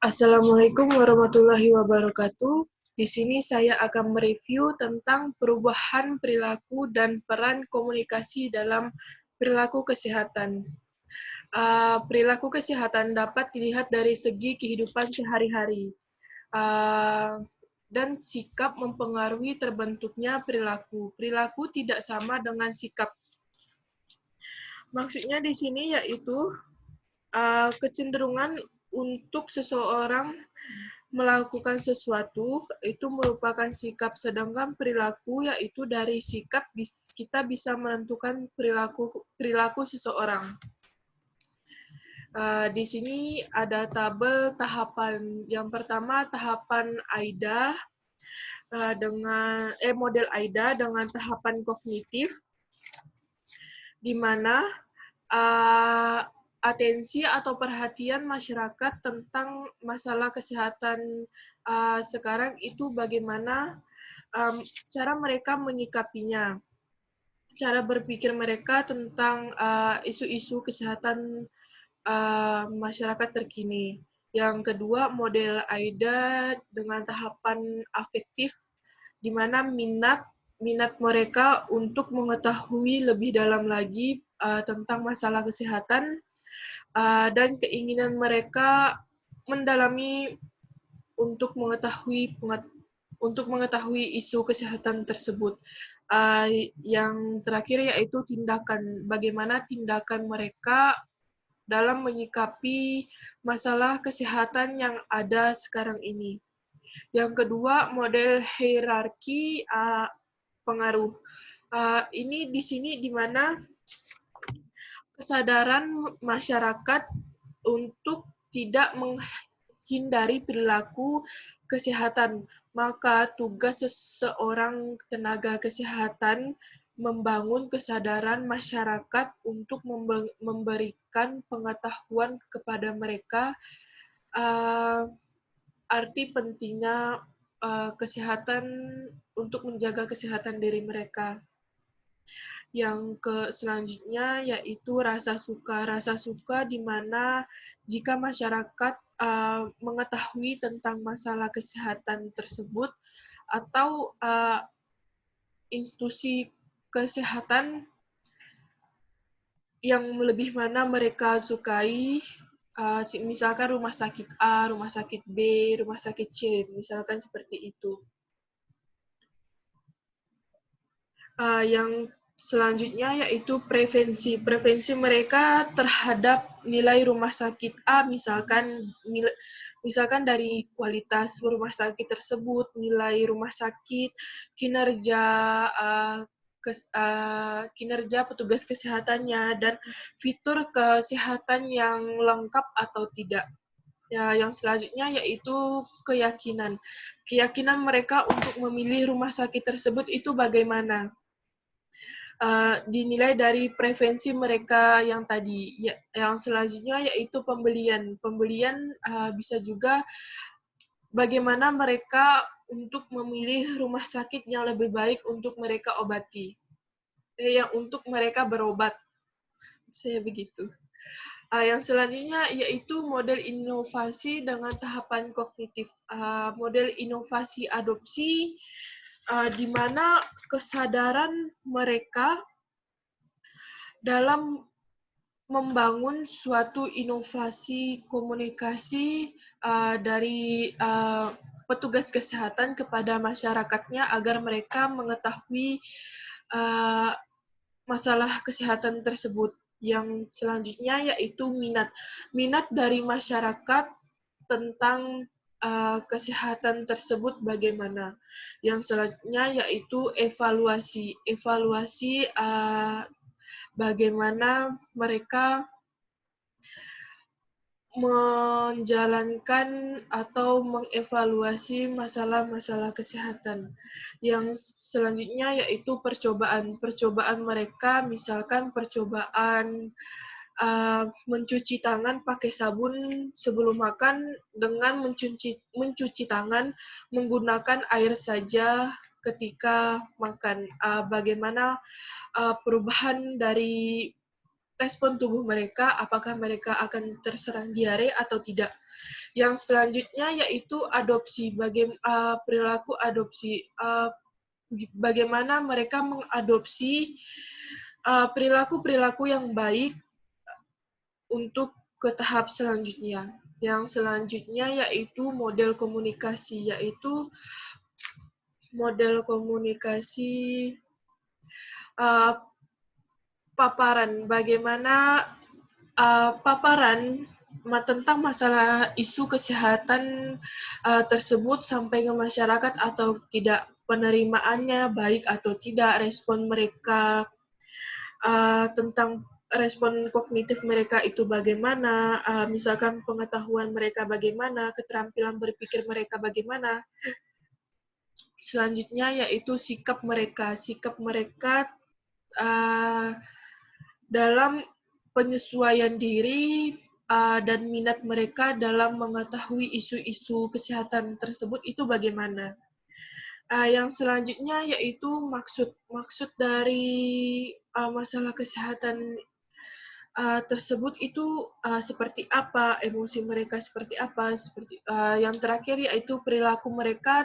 Assalamualaikum warahmatullahi wabarakatuh. Di sini saya akan mereview tentang perubahan perilaku dan peran komunikasi dalam perilaku kesehatan. Perilaku kesehatan dapat dilihat dari segi kehidupan sehari-hari, dan sikap mempengaruhi terbentuknya perilaku. Perilaku tidak sama dengan sikap. Maksudnya di sini yaitu kecenderungan untuk seseorang melakukan sesuatu itu merupakan sikap, sedangkan perilaku yaitu dari sikap kita bisa menentukan perilaku seseorang. Di sini ada tabel tahapan. Yang pertama tahapan AIDA model AIDA dengan tahapan kognitif, di mana atensi atau perhatian masyarakat tentang masalah kesehatan sekarang itu bagaimana cara mereka menyikapinya, cara berpikir mereka tentang isu-isu kesehatan masyarakat terkini. Yang kedua, model AIDA dengan tahapan afektif, di mana minat mereka untuk mengetahui lebih dalam lagi tentang masalah kesehatan dan keinginan mereka mendalami untuk mengetahui isu kesehatan tersebut. Yang terakhir yaitu tindakan, bagaimana tindakan mereka dalam menyikapi masalah kesehatan yang ada sekarang ini. Yang kedua, model hierarki pengaruh. Ini di sini di mana kesadaran masyarakat untuk tidak menghindari perilaku kesehatan. Maka tugas seseorang tenaga kesehatan membangun kesadaran masyarakat untuk memberikan pengetahuan kepada mereka arti pentingnya kesehatan untuk menjaga kesehatan diri mereka. Yang selanjutnya yaitu rasa suka. Rasa suka di mana jika masyarakat mengetahui tentang masalah kesehatan tersebut atau institusi kesehatan yang lebih mana mereka sukai, misalkan rumah sakit A, rumah sakit B, rumah sakit C, misalkan seperti itu. Yang selanjutnya yaitu prevensi. Prevensi mereka terhadap nilai rumah sakit A, misalkan dari kualitas rumah sakit tersebut, nilai rumah sakit, kinerja petugas kesehatannya, dan fitur kesehatan yang lengkap atau tidak. Ya, yang selanjutnya yaitu keyakinan. Keyakinan mereka untuk memilih rumah sakit tersebut itu bagaimana? Dinilai dari preferensi mereka yang tadi. Yang selanjutnya yaitu pembelian. Pembelian bisa juga bagaimana mereka untuk memilih rumah sakit yang lebih baik untuk mereka obati. Yang untuk mereka berobat. Saya begitu. Yang selanjutnya yaitu model inovasi dengan tahapan kognitif. Model inovasi adopsi, di mana kesadaran mereka dalam membangun suatu inovasi komunikasi dari petugas kesehatan kepada masyarakatnya agar mereka mengetahui masalah kesehatan tersebut. Yang selanjutnya yaitu minat. Minat dari masyarakat tentang kesehatan tersebut bagaimana. Yang selanjutnya yaitu evaluasi. Evaluasi bagaimana mereka menjalankan atau mengevaluasi masalah-masalah kesehatan. Yang selanjutnya yaitu percobaan. Percobaan mereka misalkan percobaan mencuci tangan pakai sabun sebelum makan dengan mencuci tangan menggunakan air saja ketika makan. Bagaimana perubahan dari respon tubuh mereka, apakah mereka akan terserang diare atau tidak. Yang selanjutnya yaitu adopsi, perilaku adopsi. Bagaimana mereka mengadopsi perilaku-perilaku yang baik untuk ke tahap selanjutnya. Yang selanjutnya yaitu model komunikasi, yaitu model komunikasi paparan. Bagaimana paparan tentang masalah isu kesehatan tersebut sampai ke masyarakat atau tidak, penerimaannya baik atau tidak, respon mereka tentang respon kognitif mereka itu bagaimana, misalkan pengetahuan mereka bagaimana, keterampilan berpikir mereka bagaimana. Selanjutnya yaitu sikap mereka. Sikap mereka dalam penyesuaian diri dan minat mereka dalam mengetahui isu-isu kesehatan tersebut itu bagaimana. Yang selanjutnya yaitu maksud dari masalah kesehatan tersebut itu seperti apa, emosi mereka seperti apa, yang terakhir yaitu perilaku mereka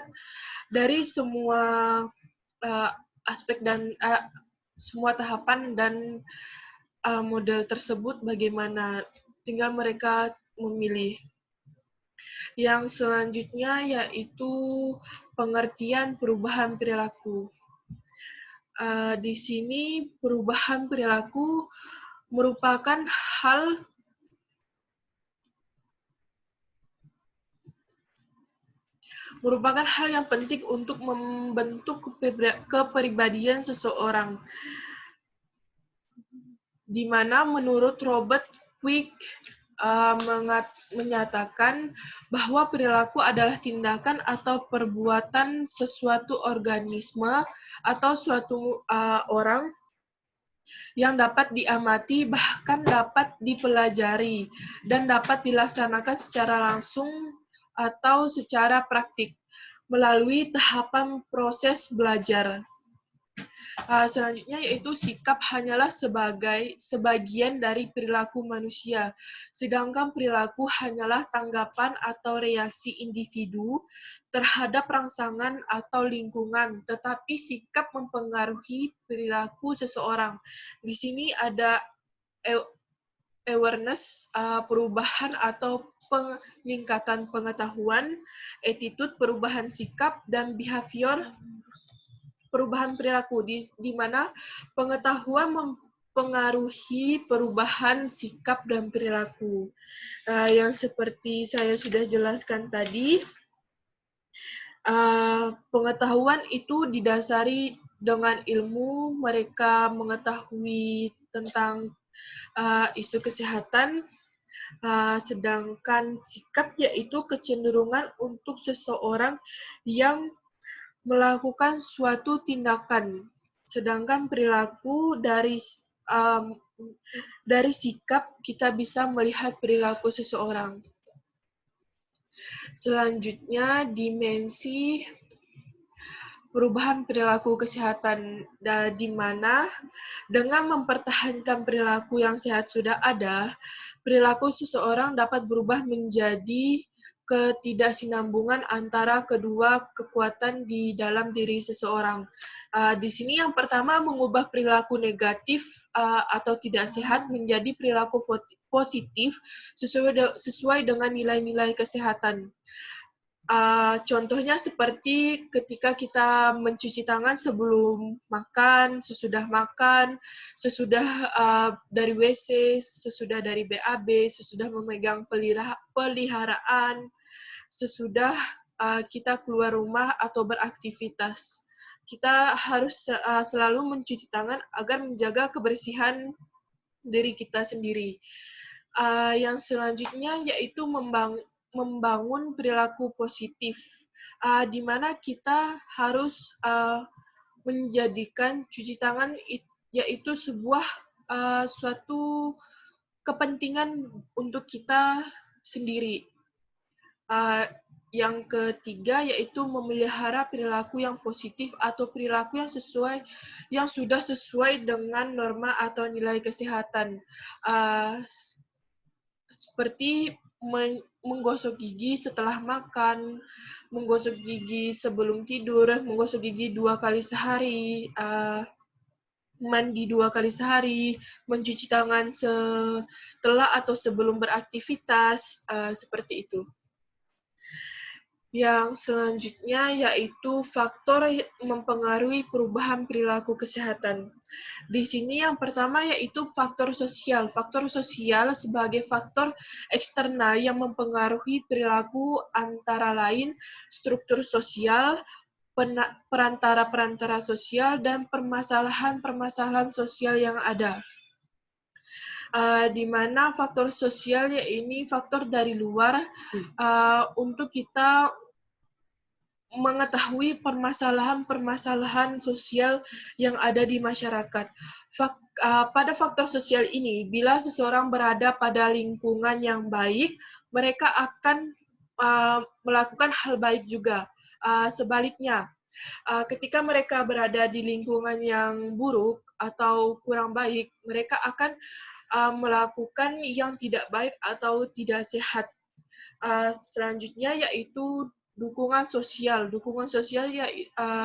dari semua aspek dan semua tahapan dan model tersebut bagaimana, tinggal mereka memilih. Yang selanjutnya yaitu pengertian perubahan perilaku. Di sini perubahan perilaku merupakan hal yang penting untuk membentuk kepribadian seseorang. Di mana menurut Robert Quick menyatakan bahwa perilaku adalah tindakan atau perbuatan sesuatu organisme atau suatu orang yang dapat diamati, bahkan dapat dipelajari, dan dapat dilaksanakan secara langsung atau secara praktik melalui tahapan proses belajar. Selanjutnya yaitu sikap hanyalah sebagian dari perilaku manusia, sedangkan perilaku hanyalah tanggapan atau reaksi individu terhadap rangsangan atau lingkungan, tetapi sikap mempengaruhi perilaku seseorang. Di sini ada awareness, perubahan atau peningkatan pengetahuan, attitude, perubahan sikap, dan behavior, perubahan perilaku, di mana pengetahuan mempengaruhi perubahan sikap dan perilaku. Yang seperti saya sudah jelaskan tadi, pengetahuan itu didasari dengan ilmu, mereka mengetahui tentang isu kesehatan, sedangkan sikap yaitu kecenderungan untuk seseorang yang melakukan suatu tindakan, sedangkan perilaku dari sikap kita bisa melihat perilaku seseorang. Selanjutnya, dimensi perubahan perilaku kesehatan, di mana dengan mempertahankan perilaku yang sehat sudah ada, perilaku seseorang dapat berubah menjadi ketidaksinambungan antara kedua kekuatan di dalam diri seseorang. Di sini yang pertama mengubah perilaku negatif atau tidak sehat menjadi perilaku positif sesuai dengan nilai-nilai kesehatan. Contohnya seperti ketika kita mencuci tangan sebelum makan, sesudah dari WC, sesudah dari BAB, sesudah memegang peliharaan, sesudah kita keluar rumah atau beraktivitas. Kita harus selalu mencuci tangan agar menjaga kebersihan diri kita sendiri. Yang selanjutnya yaitu membangun perilaku positif, di mana kita harus menjadikan cuci tangan yaitu sebuah suatu kepentingan untuk kita sendiri. Yang ketiga yaitu memelihara perilaku yang positif atau perilaku yang sudah sesuai dengan norma atau nilai kesehatan. Seperti menggosok gigi setelah makan, menggosok gigi sebelum tidur, menggosok gigi 2 kali sehari, mandi 2 kali sehari, mencuci tangan setelah atau sebelum beraktivitas, seperti itu. Yang selanjutnya yaitu faktor mempengaruhi perubahan perilaku kesehatan. Di sini yang pertama yaitu faktor sosial. Faktor sosial sebagai faktor eksternal yang mempengaruhi perilaku antara lain struktur sosial, perantara-perantara sosial, dan permasalahan-permasalahan sosial yang ada. Di mana faktor sosial ini faktor dari luar untuk kita mengetahui permasalahan-permasalahan sosial yang ada di masyarakat. Pada faktor sosial ini, bila seseorang berada pada lingkungan yang baik, mereka akan melakukan hal baik juga. Sebaliknya, ketika mereka berada di lingkungan yang buruk atau kurang baik, mereka akan melakukan yang tidak baik atau tidak sehat. Selanjutnya yaitu dukungan sosial. Dukungan sosial ya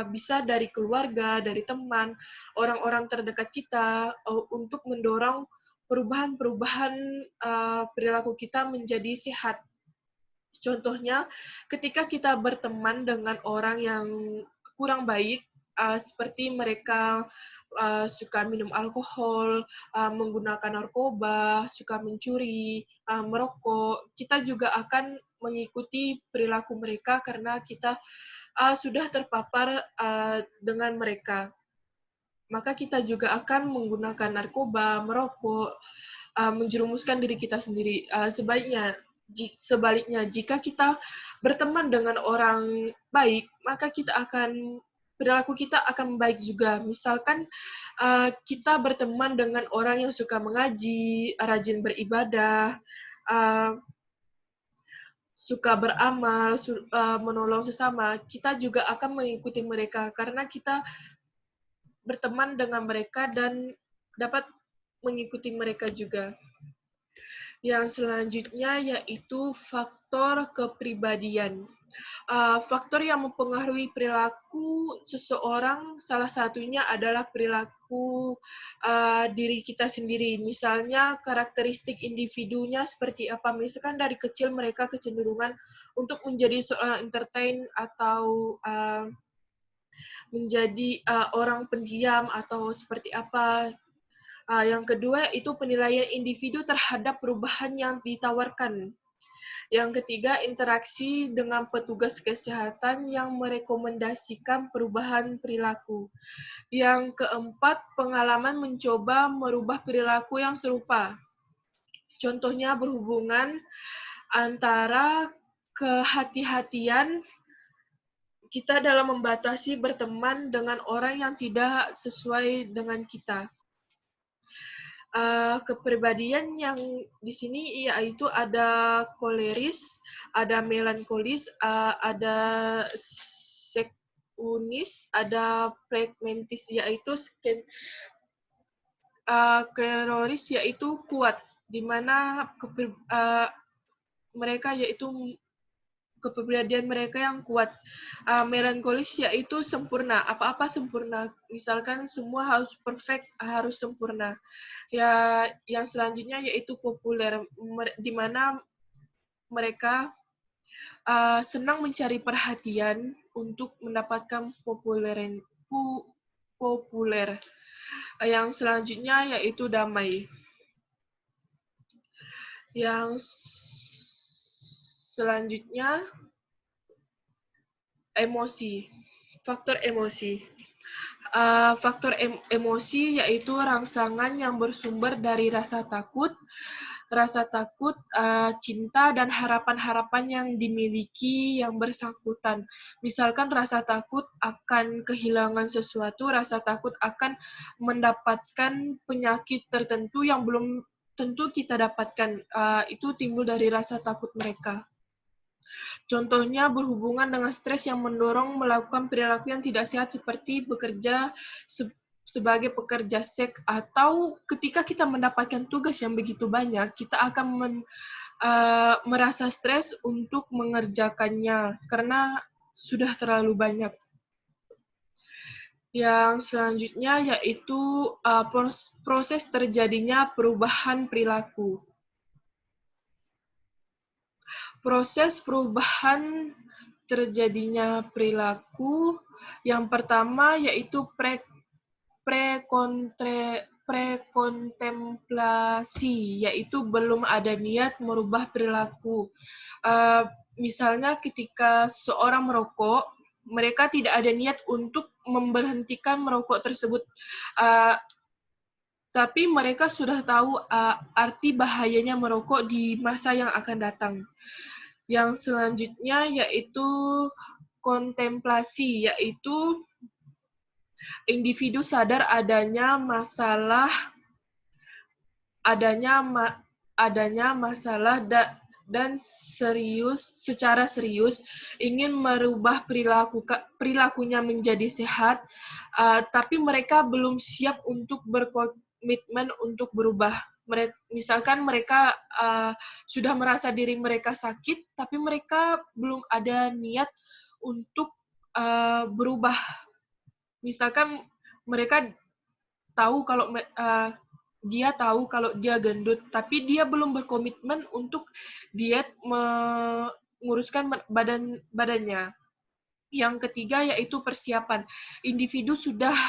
bisa dari keluarga, dari teman, orang-orang terdekat kita untuk mendorong perubahan-perubahan perilaku kita menjadi sehat. Contohnya, ketika kita berteman dengan orang yang kurang baik, seperti mereka suka minum alkohol, menggunakan narkoba, suka mencuri, merokok, kita juga akan mengikuti perilaku mereka karena kita sudah terpapar dengan mereka. Maka kita juga akan menggunakan narkoba, merokok, menjerumuskan diri kita sendiri. Sebaliknya, jika kita berteman dengan orang baik, maka perilaku kita akan baik juga. Misalkan kita berteman dengan orang yang suka mengaji, rajin beribadah, suka beramal, menolong sesama, kita juga akan mengikuti mereka karena kita berteman dengan mereka dan dapat mengikuti mereka juga. Yang selanjutnya yaitu faktor kepribadian. Faktor yang mempengaruhi perilaku seseorang salah satunya adalah perilaku diri kita sendiri. Misalnya karakteristik individunya seperti apa. Misalkan dari kecil mereka kecenderungan untuk menjadi seorang entertain atau menjadi orang pendiam atau seperti apa. Yang kedua itu penilaian individu terhadap perubahan yang ditawarkan. Yang ketiga, interaksi dengan petugas kesehatan yang merekomendasikan perubahan perilaku. Yang keempat, pengalaman mencoba merubah perilaku yang serupa. Contohnya berhubungan antara kehati-hatian kita dalam membatasi berteman dengan orang yang tidak sesuai dengan kita. Kepribadian yang di sini yaitu ada koleris, ada melankolis, ada sekunis, ada pragmatis yaitu kleroris yaitu kuat, di mana mereka yaitu kepribadian mereka yang kuat. Melankolis yaitu sempurna, apa-apa sempurna. Misalkan semua harus perfect, harus sempurna. Ya, yang selanjutnya yaitu populer, di mana mereka senang mencari perhatian untuk mendapatkan populer. Yang selanjutnya yaitu damai. Yang selanjutnya emosi, faktor emosi. Faktor emosi yaitu rangsangan yang bersumber dari rasa takut, cinta, dan harapan-harapan yang dimiliki yang bersangkutan. Misalkan rasa takut akan kehilangan sesuatu, rasa takut akan mendapatkan penyakit tertentu yang belum tentu kita dapatkan. Itu timbul dari rasa takut mereka. Contohnya berhubungan dengan stres yang mendorong melakukan perilaku yang tidak sehat seperti bekerja sebagai pekerja seks, atau ketika kita mendapatkan tugas yang begitu banyak, kita akan merasa stres untuk mengerjakannya karena sudah terlalu banyak. Yang selanjutnya yaitu proses terjadinya perubahan perilaku. Proses perubahan terjadinya perilaku yang pertama yaitu prekontemplasi, yaitu belum ada niat merubah perilaku. Misalnya ketika seorang merokok, mereka tidak ada niat untuk memberhentikan merokok tersebut, tapi mereka sudah tahu arti bahayanya merokok di masa yang akan datang. Yang selanjutnya yaitu kontemplasi, yaitu individu sadar adanya masalah dan secara serius ingin merubah perilakunya menjadi sehat, tapi mereka belum siap untuk berkomitmen untuk berubah. Misalkan mereka sudah merasa diri mereka sakit, tapi mereka belum ada niat untuk berubah. Misalkan mereka tahu kalau dia tahu kalau dia gendut, tapi dia belum berkomitmen untuk diet menguruskan badannya. Yang ketiga yaitu persiapan. Individu sudah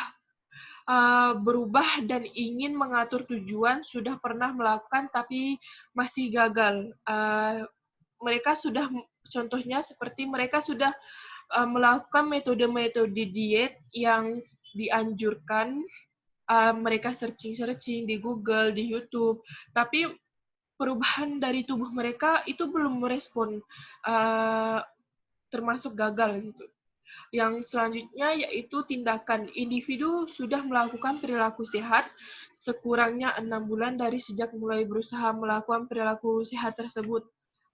berubah dan ingin mengatur tujuan, sudah pernah melakukan tapi masih gagal. Mereka sudah, contohnya seperti mereka sudah melakukan metode-metode diet yang dianjurkan, mereka searching di Google, di YouTube, tapi perubahan dari tubuh mereka itu belum merespon, termasuk gagal gitu. Yang selanjutnya yaitu tindakan. Individu sudah melakukan perilaku sehat sekurangnya 6 bulan dari sejak mulai berusaha melakukan perilaku sehat tersebut.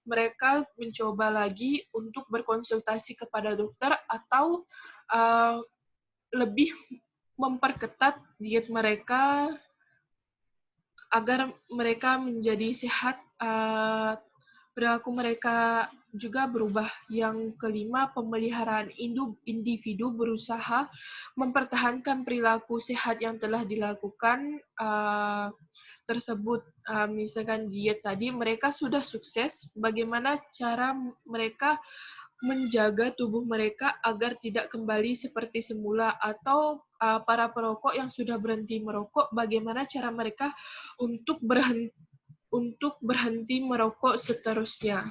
Mereka mencoba lagi untuk berkonsultasi kepada dokter atau lebih memperketat diet mereka agar mereka menjadi sehat, perilaku mereka juga berubah. Yang kelima, pemeliharaan. Individu berusaha mempertahankan perilaku sehat yang telah dilakukan tersebut. Misalkan diet tadi, mereka sudah sukses, bagaimana cara mereka menjaga tubuh mereka agar tidak kembali seperti semula, atau para perokok yang sudah berhenti merokok, bagaimana cara mereka untuk berhenti merokok seterusnya.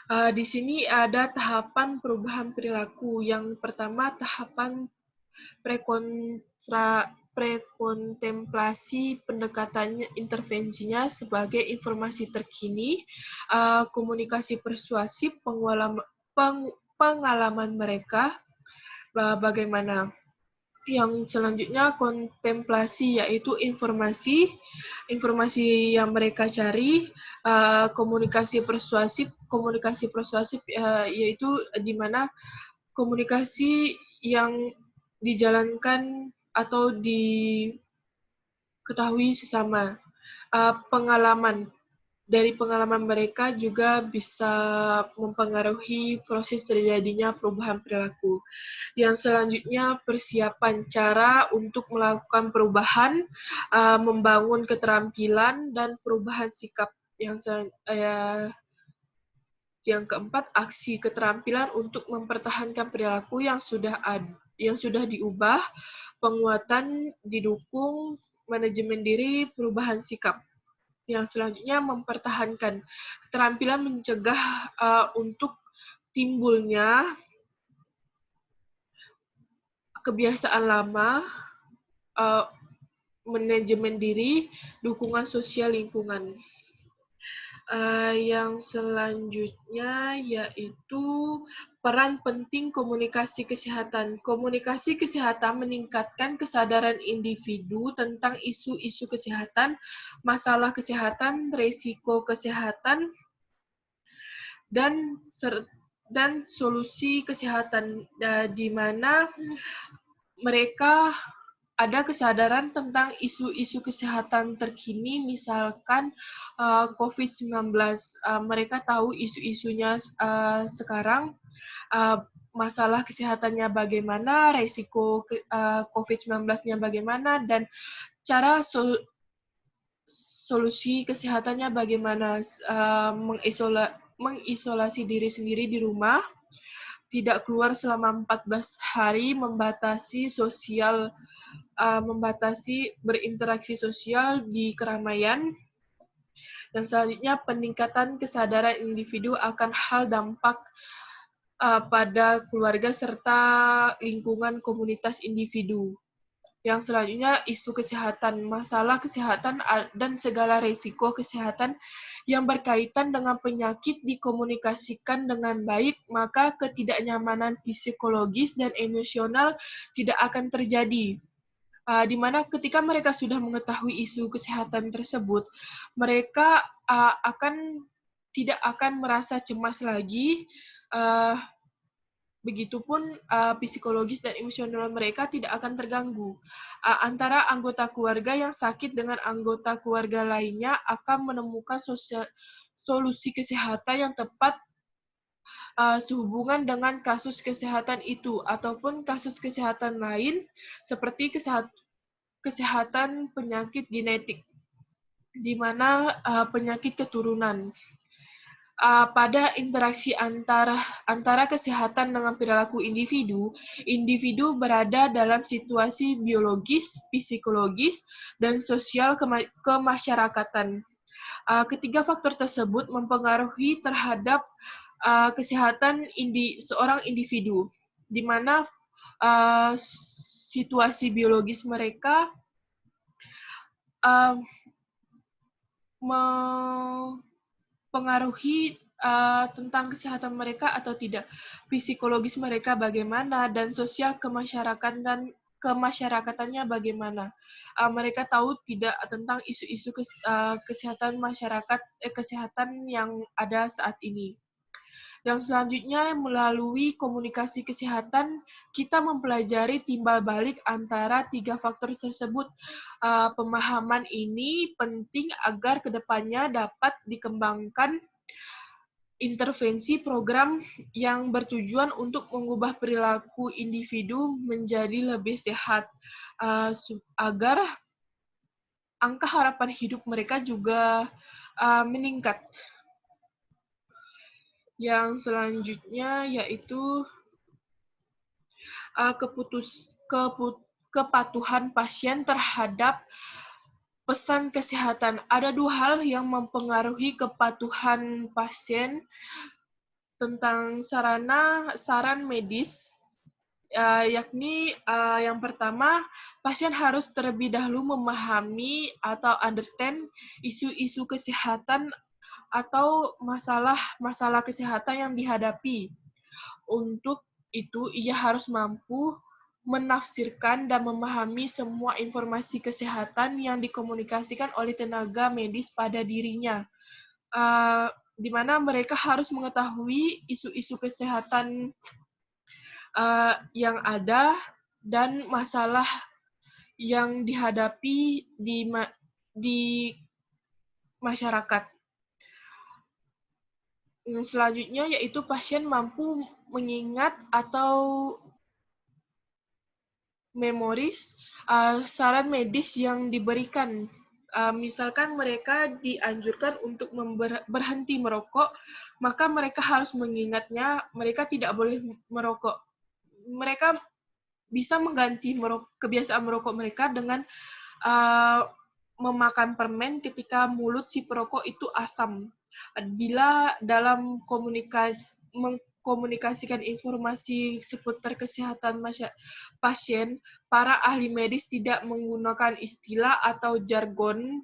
Di sini ada tahapan perubahan perilaku. Yang pertama, tahapan prekontemplasi, pendekatannya, intervensinya sebagai informasi terkini, komunikasi persuasif, pengalaman mereka, bagaimana. Yang selanjutnya kontemplasi, yaitu informasi yang mereka cari, komunikasi persuasif yaitu di mana komunikasi yang dijalankan atau diketahui sesama. Dari pengalaman mereka juga bisa mempengaruhi proses terjadinya perubahan perilaku. Yang selanjutnya persiapan, cara untuk melakukan perubahan, membangun keterampilan dan perubahan sikap. Yang keempat, aksi, keterampilan untuk mempertahankan perilaku yang sudah diubah, penguatan didukung, manajemen diri, perubahan sikap. Yang selanjutnya mempertahankan keterampilan mencegah untuk timbulnya kebiasaan lama, manajemen diri, dukungan sosial lingkungan. Yang selanjutnya yaitu peran penting komunikasi kesehatan. Komunikasi kesehatan meningkatkan kesadaran individu tentang isu-isu kesehatan, masalah kesehatan, risiko kesehatan, dan solusi kesehatan, di mana mereka ada kesadaran tentang isu-isu kesehatan terkini, misalkan COVID-19. Mereka tahu isu-isunya sekarang, masalah kesehatannya bagaimana, resiko COVID-19-nya bagaimana, dan cara solusi kesehatannya bagaimana, mengisolasi diri sendiri di rumah, tidak keluar selama 14 hari, membatasi berinteraksi sosial di keramaian, dan selanjutnya peningkatan kesadaran individu akan hal dampak pada keluarga serta lingkungan komunitas individu. Yang selanjutnya isu kesehatan, masalah kesehatan dan segala risiko kesehatan yang berkaitan dengan penyakit dikomunikasikan dengan baik, maka ketidaknyamanan psikologis dan emosional tidak akan terjadi. Di mana ketika mereka sudah mengetahui isu kesehatan tersebut, mereka tidak akan merasa cemas lagi. Begitupun psikologis dan emosional mereka tidak akan terganggu. Antara anggota keluarga yang sakit dengan anggota keluarga lainnya akan menemukan solusi kesehatan yang tepat sehubungan dengan kasus kesehatan itu, ataupun kasus kesehatan lain seperti kesehatan penyakit genetik, di mana penyakit keturunan. Pada interaksi antara kesehatan dengan perilaku individu, individu berada dalam situasi biologis, psikologis, dan sosial kemasyarakatan. Ketiga faktor tersebut mempengaruhi terhadap kesehatan seorang individu, di mana situasi biologis mereka mempengaruhi tentang kesehatan mereka atau tidak, psikologis mereka bagaimana, dan sosial kemasyarakatannya bagaimana. Mereka tahu tidak tentang isu-isu kesehatan masyarakat, kesehatan yang ada saat ini. Yang selanjutnya, melalui komunikasi kesehatan, kita mempelajari timbal balik antara tiga faktor tersebut. Pemahaman ini penting agar kedepannya dapat dikembangkan intervensi program yang bertujuan untuk mengubah perilaku individu menjadi lebih sehat, agar angka harapan hidup mereka juga meningkat. Yang selanjutnya yaitu kepatuhan pasien terhadap pesan kesehatan. Ada dua hal yang mempengaruhi kepatuhan pasien tentang saran medis, yakni yang pertama, pasien harus terlebih dahulu memahami atau understand isu-isu kesehatan atau masalah kesehatan yang dihadapi. Untuk itu, ia harus mampu menafsirkan dan memahami semua informasi kesehatan yang dikomunikasikan oleh tenaga medis pada dirinya, di mana mereka harus mengetahui isu-isu kesehatan yang ada dan masalah yang dihadapi di masyarakat. Selanjutnya yaitu pasien mampu mengingat atau memoris saran medis yang diberikan. Misalkan mereka dianjurkan untuk berhenti merokok, maka mereka harus mengingatnya, mereka tidak boleh merokok. Mereka bisa mengganti kebiasaan merokok mereka dengan memakan permen ketika mulut si perokok itu asam. Bila dalam mengkomunikasikan informasi seputar kesehatan pasien, para ahli medis tidak menggunakan istilah atau jargon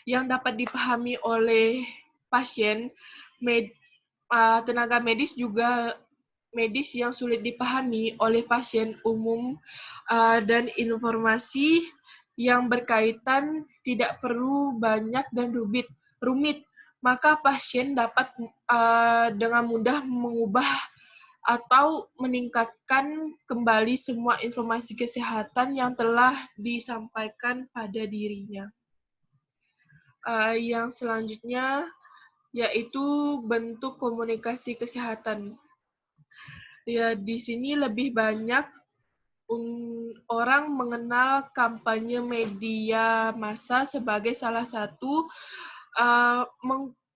yang dapat dipahami oleh pasien. Tenaga medis yang sulit dipahami oleh pasien umum, dan informasi yang berkaitan tidak perlu banyak dan rumit. maka pasien dapat dengan mudah mengubah atau meningkatkan kembali semua informasi kesehatan yang telah disampaikan pada dirinya. Yang selanjutnya yaitu bentuk komunikasi kesehatan. Ya, di sini lebih banyak orang mengenal kampanye media massa sebagai salah satu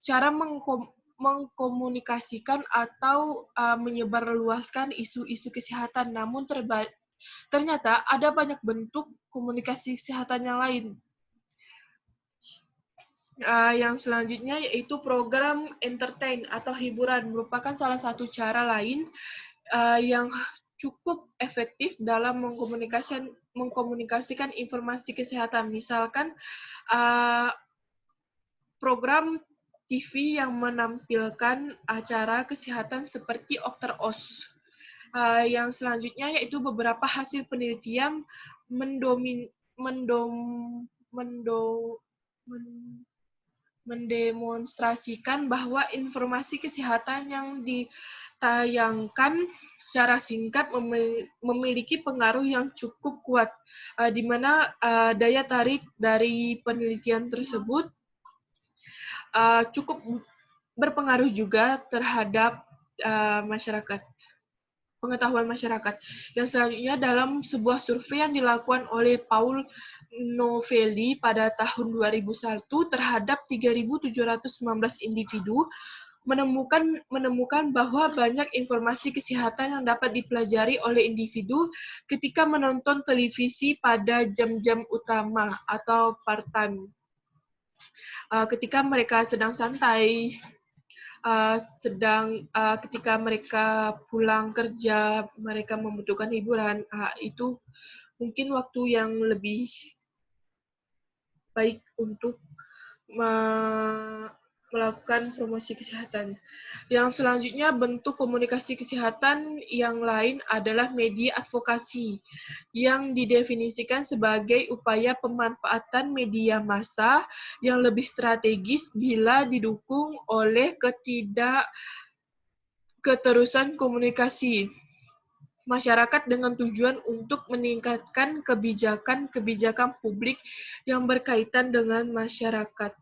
cara mengkomunikasikan atau menyebarluaskan isu-isu kesehatan. Namun ternyata ada banyak bentuk komunikasi kesehatan yang lain. Yang selanjutnya yaitu program entertain atau hiburan, merupakan salah satu cara lain yang cukup efektif dalam mengkomunikasikan informasi kesehatan. Misalkan program TV yang menampilkan acara kesehatan seperti Dr. Oz. Yang selanjutnya yaitu beberapa hasil penelitian mendemonstrasikan bahwa informasi kesehatan yang ditayangkan secara singkat memiliki pengaruh yang cukup kuat, di mana daya tarik dari penelitian tersebut cukup berpengaruh juga terhadap masyarakat, pengetahuan masyarakat. Yang selanjutnya dalam sebuah survei yang dilakukan oleh Paul Novelli pada tahun 2001 terhadap 3.719 individu, menemukan bahwa banyak informasi kesehatan yang dapat dipelajari oleh individu ketika menonton televisi pada jam-jam utama atau part-time. Ketika mereka sedang santai, ketika mereka pulang kerja, mereka membutuhkan hiburan, itu mungkin waktu yang lebih baik untuk melakukan promosi kesehatan. Yang selanjutnya bentuk komunikasi kesehatan yang lain adalah media advokasi, yang didefinisikan sebagai upaya pemanfaatan media massa yang lebih strategis bila didukung oleh keterusan komunikasi masyarakat dengan tujuan untuk meningkatkan kebijakan publik yang berkaitan dengan masyarakat.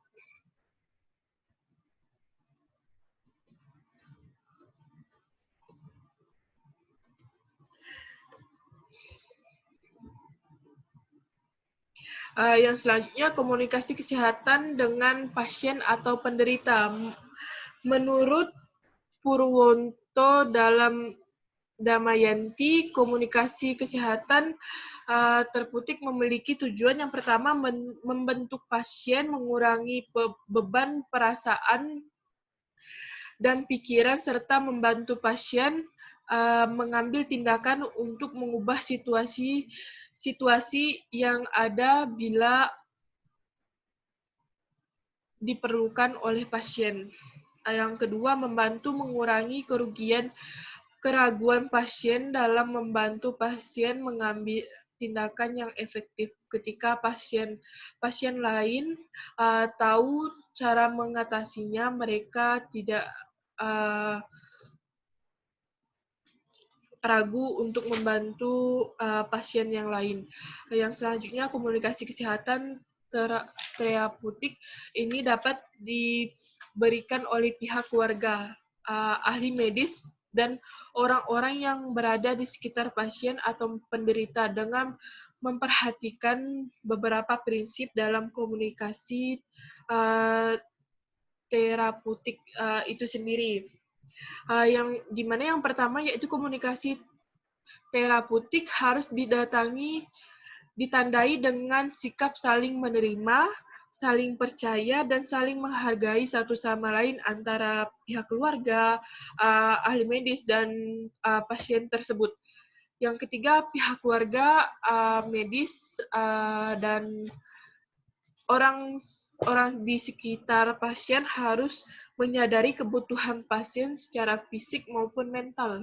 Yang selanjutnya komunikasi kesehatan dengan pasien atau penderita. Menurut Purwonto dalam Damayanti, komunikasi kesehatan terputik memiliki tujuan yang pertama membentuk pasien, mengurangi beban perasaan dan pikiran, serta membantu pasien mengambil tindakan untuk mengubah situasi yang ada bila diperlukan oleh pasien. Yang kedua, membantu mengurangi keraguan pasien dalam membantu pasien mengambil tindakan yang efektif ketika pasien lain tahu cara mengatasinya, mereka tidak ragu untuk membantu pasien yang lain. Yang selanjutnya komunikasi kesehatan terapeutik ini dapat diberikan oleh pihak keluarga, ahli medis, dan orang-orang yang berada di sekitar pasien atau penderita dengan memperhatikan beberapa prinsip dalam komunikasi terapeutik itu sendiri. Yang dimana yang pertama yaitu komunikasi terapeutik harus ditandai dengan sikap saling menerima, saling percaya, dan saling menghargai satu sama lain antara pihak keluarga, ahli medis, dan pasien tersebut. Yang ketiga, pihak keluarga, medis, dan orang di sekitar pasien harus menyadari kebutuhan pasien secara fisik maupun mental.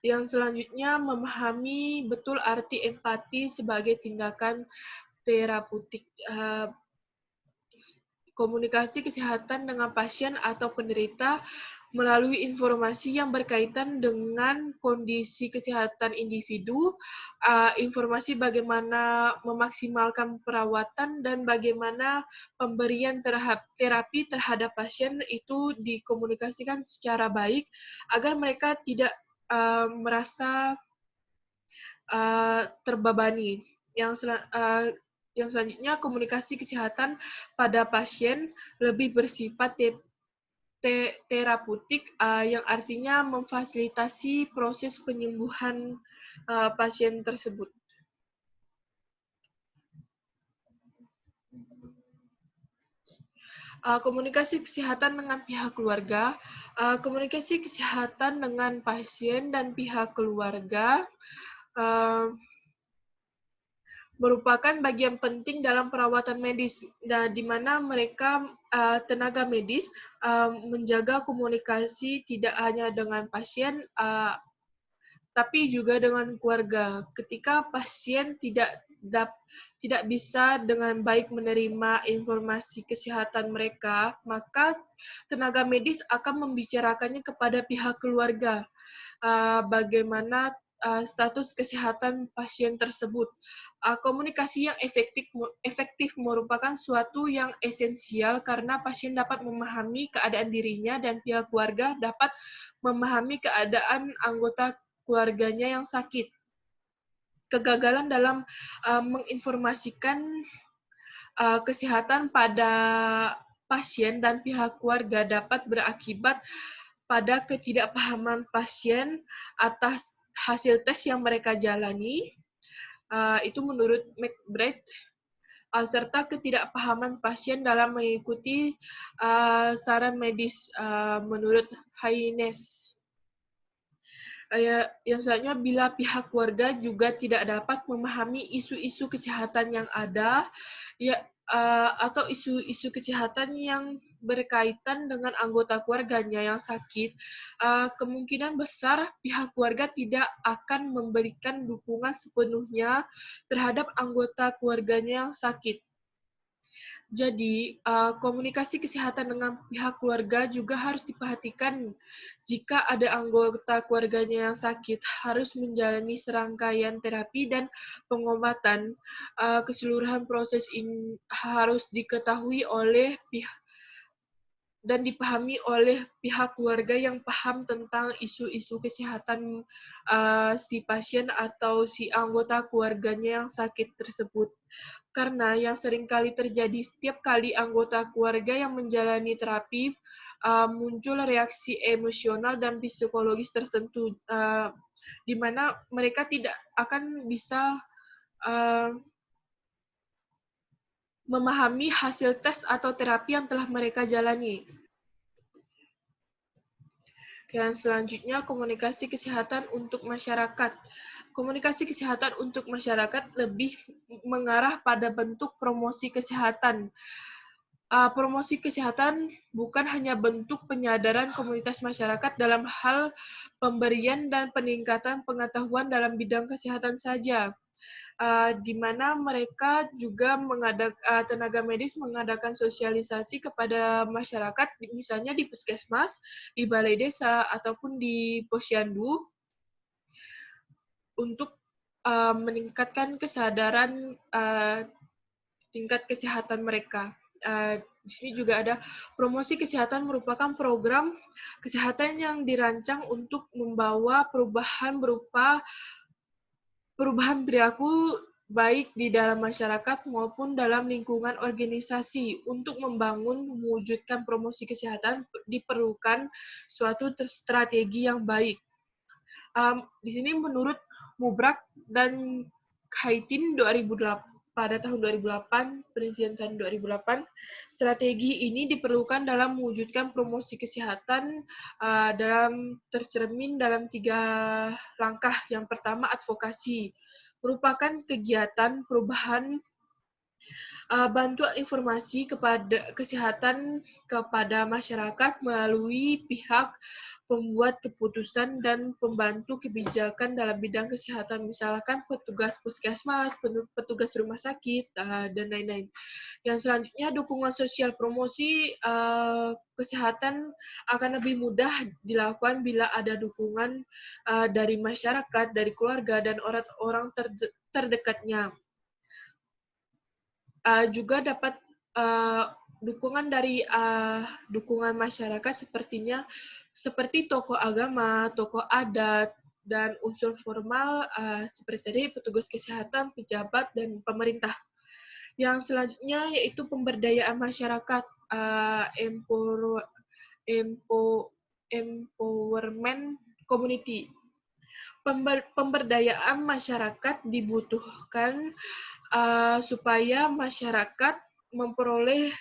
Yang selanjutnya, memahami betul arti empati sebagai tindakan terapeutik. komunikasi kesehatan dengan pasien atau penderita melalui informasi yang berkaitan dengan kondisi kesehatan individu, informasi bagaimana memaksimalkan perawatan dan bagaimana pemberian terapi terhadap pasien itu dikomunikasikan secara baik agar mereka tidak merasa terbebani. Yang selanjutnya, komunikasi kesehatan pada pasien lebih bersifat terapeutik, yang artinya memfasilitasi proses penyembuhan pasien tersebut. Komunikasi kesehatan dengan pihak keluarga. Komunikasi kesehatan dengan pasien dan pihak keluarga merupakan bagian penting dalam perawatan medis, di mana mereka tenaga medis menjaga komunikasi tidak hanya dengan pasien, tapi juga dengan keluarga. Ketika pasien tidak bisa dengan baik menerima informasi kesehatan mereka, maka tenaga medis akan membicarakannya kepada pihak keluarga. Bagaimana status kesehatan pasien tersebut. Komunikasi yang efektif merupakan suatu yang esensial karena pasien dapat memahami keadaan dirinya dan pihak keluarga dapat memahami keadaan anggota keluarganya yang sakit. Kegagalan dalam menginformasikan kesehatan pada pasien dan pihak keluarga dapat berakibat pada ketidakpahaman pasien atas hasil tes yang mereka jalani, itu menurut McBride, serta ketidakpahaman pasien dalam mengikuti saran medis menurut Haynes. Yang selanjutnya, bila pihak keluarga juga tidak dapat memahami isu-isu kesehatan yang ada, atau isu-isu kesehatan yang berkaitan dengan anggota keluarganya yang sakit, kemungkinan besar pihak keluarga tidak akan memberikan dukungan sepenuhnya terhadap anggota keluarganya yang sakit. Jadi, komunikasi kesehatan dengan pihak keluarga juga harus diperhatikan. Jika ada anggota keluarganya yang sakit, harus menjalani serangkaian terapi dan pengobatan. Keseluruhan proses ini harus diketahui oleh dan dipahami oleh pihak keluarga yang paham tentang isu-isu kesehatan si pasien atau si anggota keluarganya yang sakit tersebut. Karena yang sering kali terjadi setiap kali anggota keluarga yang menjalani terapi, muncul reaksi emosional dan psikologis tertentu, di mana mereka tidak akan bisa memahami hasil tes atau terapi yang telah mereka jalani. Yang selanjutnya, komunikasi kesehatan untuk masyarakat. Komunikasi kesehatan untuk masyarakat lebih mengarah pada bentuk promosi kesehatan. Promosi kesehatan bukan hanya bentuk penyadaran komunitas masyarakat dalam hal pemberian dan peningkatan pengetahuan dalam bidang kesehatan saja, di mana mereka juga tenaga medis mengadakan sosialisasi kepada masyarakat, misalnya di puskesmas, di balai desa, ataupun di posyandu, untuk meningkatkan kesadaran tingkat kesehatan mereka. Di sini juga ada promosi kesehatan merupakan program kesehatan yang dirancang untuk membawa perubahan berupa perubahan perilaku baik di dalam masyarakat maupun dalam lingkungan organisasi. Untuk mewujudkan promosi kesehatan diperlukan suatu strategi yang baik. Di sini menurut Mubrak dan Khaitin pada tahun 2008, penelitian tahun 2008, strategi ini diperlukan dalam mewujudkan promosi kesehatan tercermin dalam 3 langkah. Yang pertama, advokasi, merupakan kegiatan perubahan bantuan informasi kepada kesehatan kepada masyarakat melalui pihak pembuat keputusan dan pembantu kebijakan dalam bidang kesehatan, misalkan petugas puskesmas, petugas rumah sakit, dan lain-lain. Yang selanjutnya, dukungan sosial promosi kesehatan akan lebih mudah dilakukan bila ada dukungan dari masyarakat, dari keluarga, dan orang-orang terdekatnya. Juga dapat dukungan dari dukungan masyarakat seperti tokoh agama, tokoh adat, dan unsur formal seperti tadi petugas kesehatan, pejabat, dan pemerintah. Yang selanjutnya yaitu pemberdayaan masyarakat, empowerment community. Pemberdayaan masyarakat dibutuhkan supaya masyarakat memperoleh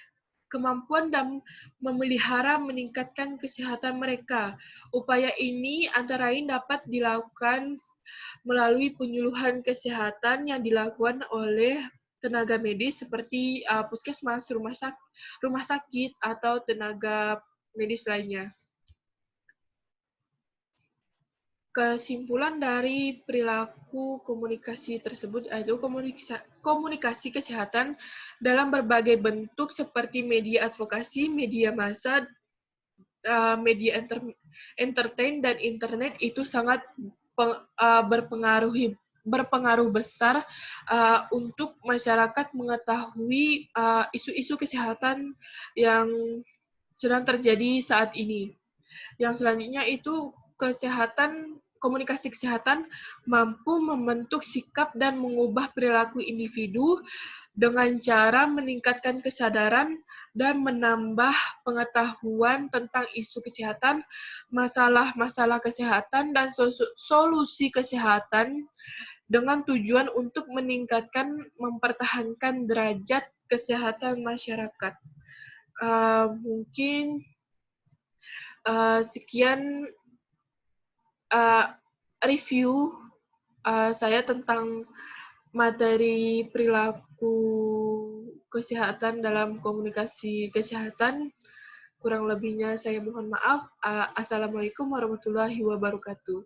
kemampuan dan meningkatkan kesehatan mereka. Upaya ini antara lain dapat dilakukan melalui penyuluhan kesehatan yang dilakukan oleh tenaga medis seperti puskesmas, rumah sakit, atau tenaga medis lainnya. Kesimpulan dari perilaku komunikasi tersebut adalah komunikasi kesehatan dalam berbagai bentuk seperti media advokasi, media massa, media entertain, dan internet itu sangat berpengaruh besar untuk masyarakat mengetahui isu-isu kesehatan yang sedang terjadi saat ini. Yang selanjutnya itu komunikasi kesehatan mampu membentuk sikap dan mengubah perilaku individu dengan cara meningkatkan kesadaran dan menambah pengetahuan tentang isu kesehatan, masalah-masalah kesehatan, dan solusi kesehatan dengan tujuan untuk mempertahankan derajat kesehatan masyarakat. Mungkin sekian review saya tentang materi perilaku kesehatan dalam komunikasi kesehatan. Kurang lebihnya saya mohon maaf. Assalamualaikum warahmatullahi wabarakatuh.